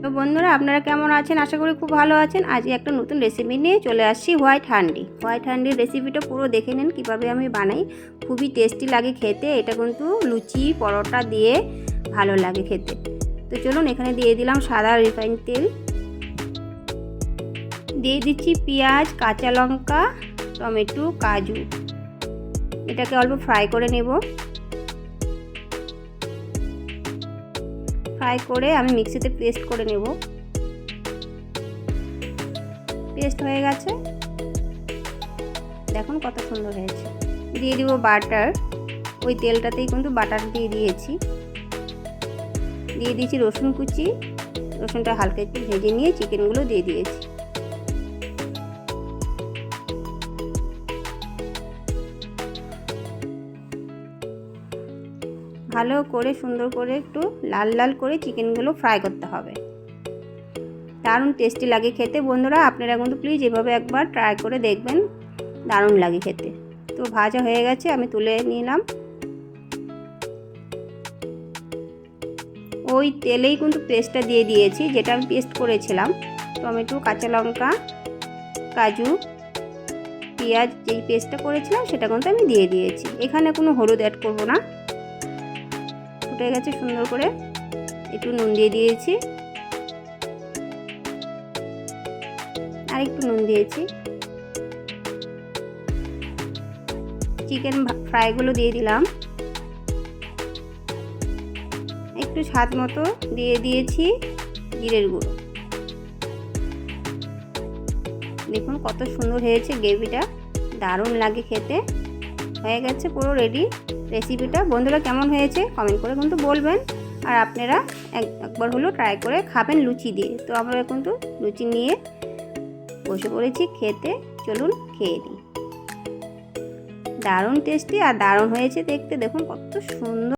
তো বন্ধুরা, আপনারা কেমন আছেন? আশা করি খুব ভালো আছেন। আজকে একটা নতুন রেসিপি নিয়ে চলে আসছি, হোয়াইট হান্ডির রেসিপিটা পুরো দেখে নিন কীভাবে আমি বানাই। খুবই টেস্টি লাগে খেতে। এটা কিন্তু লুচি পরোটা দিয়ে ভালো লাগে খেতে। তো চলুন, এখানে দিয়ে দিলাম সাদা রিফাইন তেল, দিয়ে দিচ্ছি পেঁয়াজ, কাঁচা লঙ্কা, টমেটো, কাজু। এটাকে অল্প ফ্রাই করে নেব। ফ্রাই করে আমি মিক্সিতে পেস্ট করে নেব। পেস্ট হয়ে গেছে, দেখুন কত সুন্দর হয়েছে। দিয়ে দিব বাটার, ওই তেলটাতেই কিন্তু বাটার দিয়ে দিয়েছি। দিয়ে দিয়েছি রসুন কুচি, রসুনটা হালকা একটু ভেজে নিয়ে চিকেনগুলো দিয়ে দিয়েছি। ভালো করে সুন্দর করে একটু লাল লাল করে চিকেনগুলো ফ্রাই করতে হবে। দারুণ টেস্টি লাগে খেতে। বন্ধুরা, আপনারা কিন্তু প্লিজ এভাবে একবার ট্রাই করে দেখবেন, দারুণ লাগে খেতে। তো ভাজা হয়ে গেছে, আমি তুলে নিলাম। ওই তেলেই কিন্তু পেস্টটা দিয়ে দিয়েছি, যেটা আমি পেস্ট করেছিলাম। টমেটো, কাঁচা লঙ্কা, কাজু, পেঁয়াজ, যেই পেস্টটা করেছিলাম সেটা কিন্তু আমি দিয়ে দিয়েছি। এখানে কোনো হলুদ অ্যাড করব না। ফুটে গেছে সুন্দর করে, একটু নুন দিয়ে দিয়েছি, আর একটু নুন দিয়েছি। চিকেন ফ্রাইগুলো দিয়ে দিলাম, একটু স্বাদ মতো দিয়ে দিয়েছি জিরের গুঁড়ো। দেখুন কত সুন্দর হয়েছে গ্রেভিটা, দারুণ লাগে খেতে। হয়ে গেছে পুরো রেডি রেসিপিটা। বন্ধুরা, কেমন হয়েছে কমেন্ট করে কিন্তু বলবেন। আর আপনারা একবার হলো ট্রাই করে খাবেন লুচি দিয়ে। তো আমরা কিন্তু লুচি নিয়ে বসে পড়েছি খেতে। চলুন খেয়ে নিই। দারুণ টেস্টি আর দারুণ হয়েছে দেখতে। দেখুন কত সুন্দর।